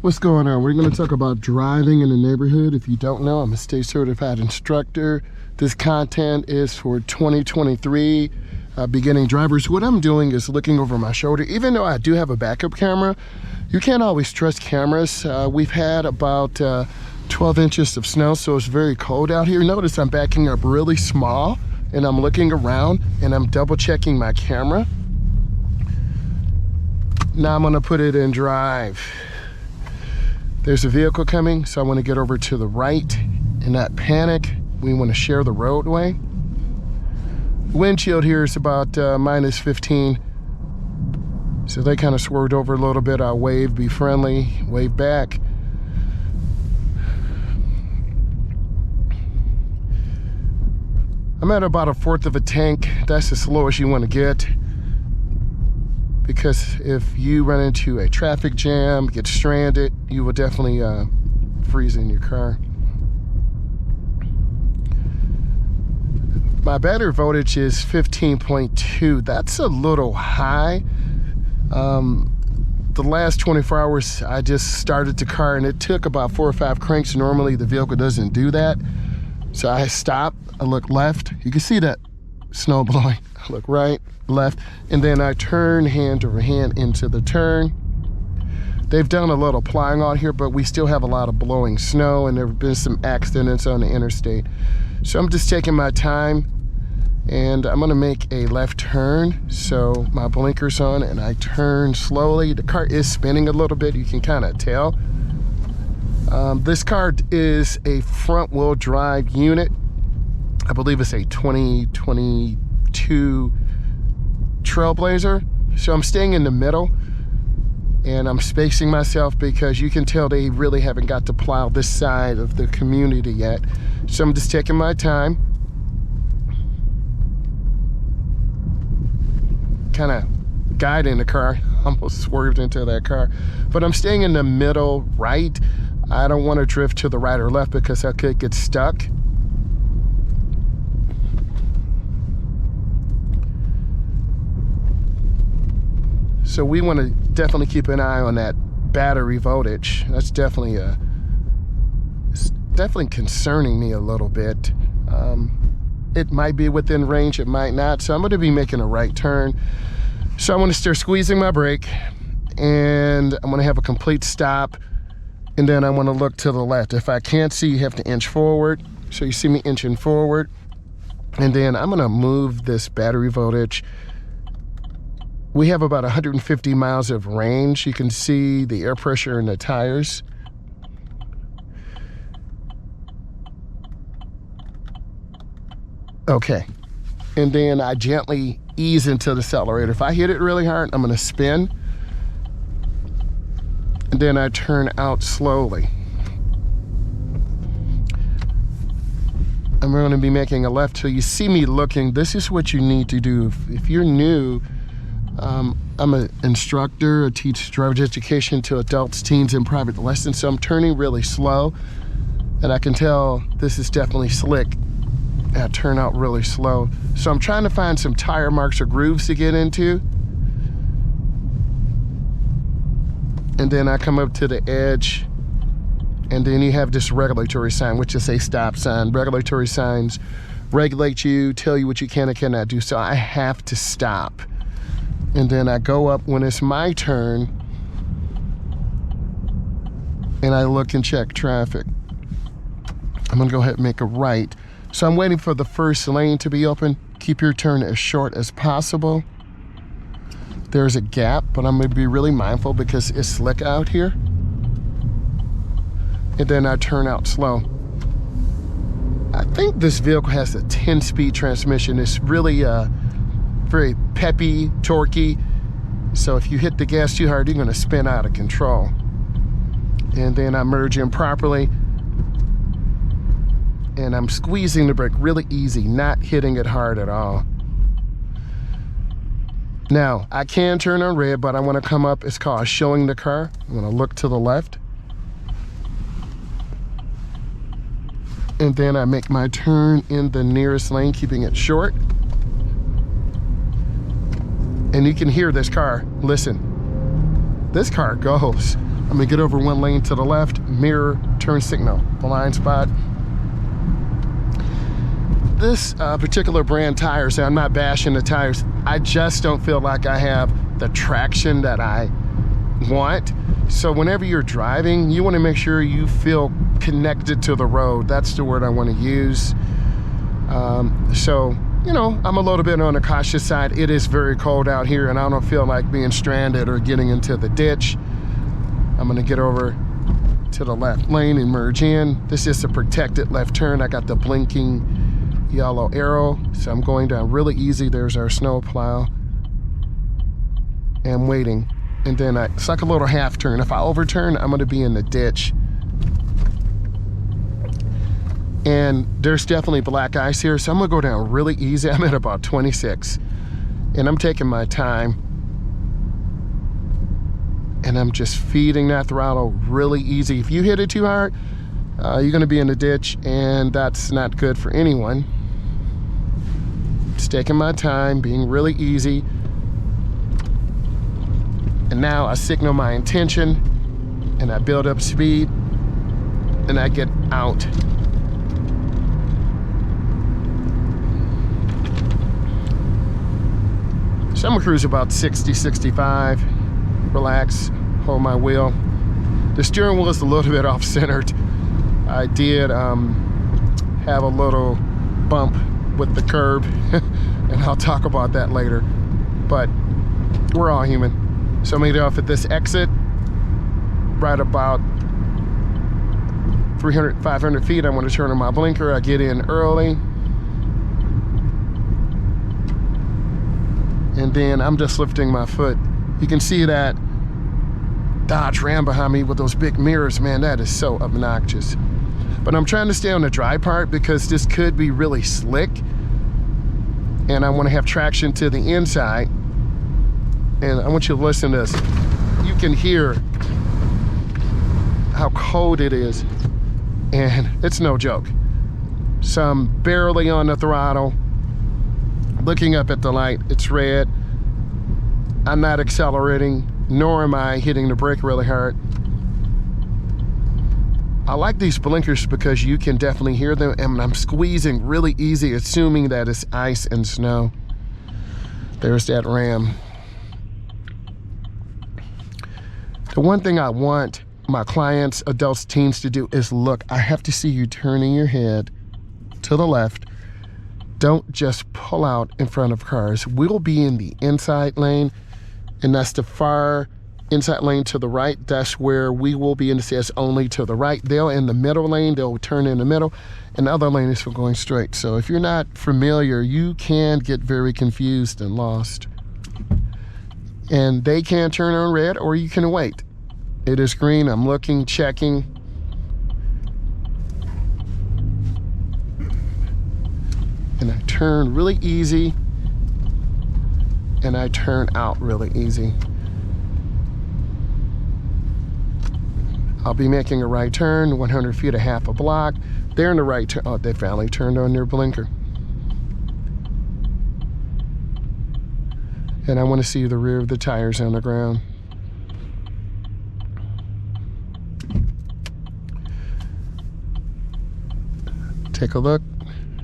What's going on? We're going to talk about driving in the neighborhood. If you don't know, I'm a state certified instructor. This content is for 2023 beginning drivers. What I'm doing is looking over my shoulder. Even though I do have a backup camera, you can't always trust cameras. We've had about 12 inches of snow, so it's very cold out here. Notice I'm backing up really small and I'm looking around and I'm double checking my camera. Now I'm going to put it in drive. There's a vehicle coming, so I want to get over to the right and not panic. We want to share the roadway. Windshield here is about minus 15. So they kind of swerved over a little bit. I'll wave, be friendly, wave back. I'm at about 1/4 of a tank. That's the slowest you want to get. Because if you run into a traffic jam, get stranded, you will definitely freeze in your car. My battery voltage is 15.2. That's a little high. The last 24 hours, I just started the car and it took about 4 or 5 cranks. Normally the vehicle doesn't do that. So I stopped, I look left. You can see that snow blowing. I look right, left, and then I turn hand over hand into the turn. They've done a little plowing out here, but we still have a lot of blowing snow and there have been some accidents on the interstate. So I'm just taking my time and I'm gonna make a left turn. So my blinker's on and I turn slowly. The car is spinning a little bit, you can kind of tell. This car is a front wheel drive unit. I believe it's a 2022 Trailblazer. So I'm staying in the middle and I'm spacing myself because you can tell they really haven't got to plow this side of the community yet. So I'm just taking my time. Kind of guiding the car. Almost swerved into that car. But I'm staying in the middle right. I don't want to drift to the right or left because I could get stuck. So we want to definitely keep an eye on that battery voltage. That's definitely it's definitely concerning me a little bit. It might be within range, it might not. So I'm going to be making a right turn. So I'm going to start squeezing my brake and I'm going to have a complete stop. And then I want to look to the left. If I can't see, you have to inch forward. So you see me inching forward. And then I'm going to move this battery voltage. We have about 150 miles of range. You can see the air pressure in the tires. Okay. And then I gently ease into the accelerator. If I hit it really hard, I'm going to spin. And then I turn out slowly. And we're going to be making a left. So you see me looking. This is what you need to do. If you're new, I'm an instructor. I teach driver's education to adults, teens, and private lessons. So I'm turning really slow. And I can tell this is definitely slick. I turn out really slow. So I'm trying to find some tire marks or grooves to get into. And then I come up to the edge. And then you have this regulatory sign, which is a stop sign. Regulatory signs regulate you, tell you what you can and cannot do. So I have to stop. And then I go up when it's my turn and I look and check traffic. I'm gonna go ahead and make a right. So I'm waiting for the first lane to be open. Keep your turn as short as possible. There's a gap, but I'm gonna be really mindful because it's slick out here. And then I turn out slow. I think this vehicle has a 10-speed transmission. It's really very peppy, torquey. So if you hit the gas too hard, you're gonna spin out of control. And then I merge in properly. And I'm squeezing the brake really easy, not hitting it hard at all. Now, I can turn on red, but I wanna come up, it's called showing the car. I'm gonna look to the left. And then I make my turn in the nearest lane, keeping it short. And you can hear this car. Listen, this car goes. I'm gonna get over one lane to the left, mirror, turn signal, blind spot. This particular brand tires, I'm not bashing the tires, I just don't feel like I have the traction that I want. So whenever you're driving, you want to make sure you feel connected to the road. That's the word I want to use. So, you know, I'm a little bit on the cautious side. It is very cold out here, and I don't feel like being stranded or getting into the ditch. I'm going to get over to the left lane and merge in. This is a protected left turn. I got the blinking yellow arrow, so I'm going down really easy. There's our snow plow. And waiting. And then it's like a little half turn. If I overturn, I'm gonna be in the ditch. And there's definitely black ice here, so I'm gonna go down really easy. I'm at about 26. And I'm taking my time. And I'm just feeding that throttle really easy. If you hit it too hard, you're gonna be in the ditch, and that's not good for anyone. Just taking my time, being really easy. And now I signal my intention, and I build up speed, and I get out. So I'm gonna cruise about 60, 65, relax, hold my wheel. The steering wheel is a little bit off-centered. I did have a little bump with the curb, and I'll talk about that later, but we're all human. So I'm gonna get off at this exit, right about 300, 500 feet. I'm gonna turn on my blinker. I get in early. And then I'm just lifting my foot. You can see that Dodge Ram behind me with those big mirrors. Man, that is so obnoxious. But I'm trying to stay on the dry part because this could be really slick. And I wanna have traction to the inside. And I want you to listen to this. You can hear how cold it is, and it's no joke. So I'm barely on the throttle, looking up at the light, it's red. I'm not accelerating, nor am I hitting the brake really hard. I like these blinkers because you can definitely hear them, and I'm squeezing really easy, assuming that it's ice and snow. There's that Ram. The one thing I want my clients, adults, teens to do is look, I have to see you turning your head to the left. Don't just pull out in front of cars. We'll be in the inside lane, and that's the far inside lane to the right. That's where we will be in the CS only to the right. They'll in the middle lane, they'll turn in the middle, and the other lane is for going straight. So if you're not familiar, you can get very confused and lost. And they can turn on red, or you can wait. It is green, I'm looking, checking. And I turn really easy, and I turn out really easy. I'll be making a right turn, 100 feet, a half a block. They're in the right turn. Oh, they finally turned on their blinker. And I want to see the rear of the tires on the ground. Take a look,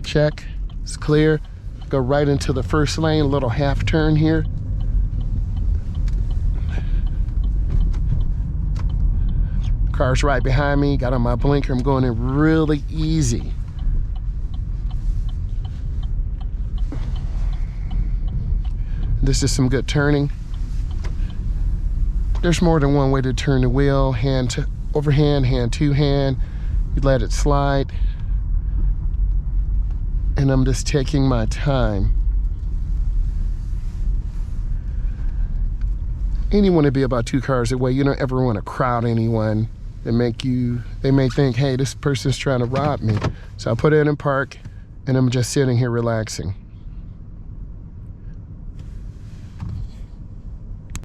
check, it's clear. Go right into the first lane, a little half turn here. Car's right behind me, got on my blinker, I'm going in really easy. This is some good turning. There's more than one way to turn the wheel, hand to overhand, hand to hand. You let it slide. And I'm just taking my time. And you want to be about 2 cars away. You don't ever want to crowd anyone and they may think, hey, this person's trying to rob me. So I put it in park, and I'm just sitting here relaxing.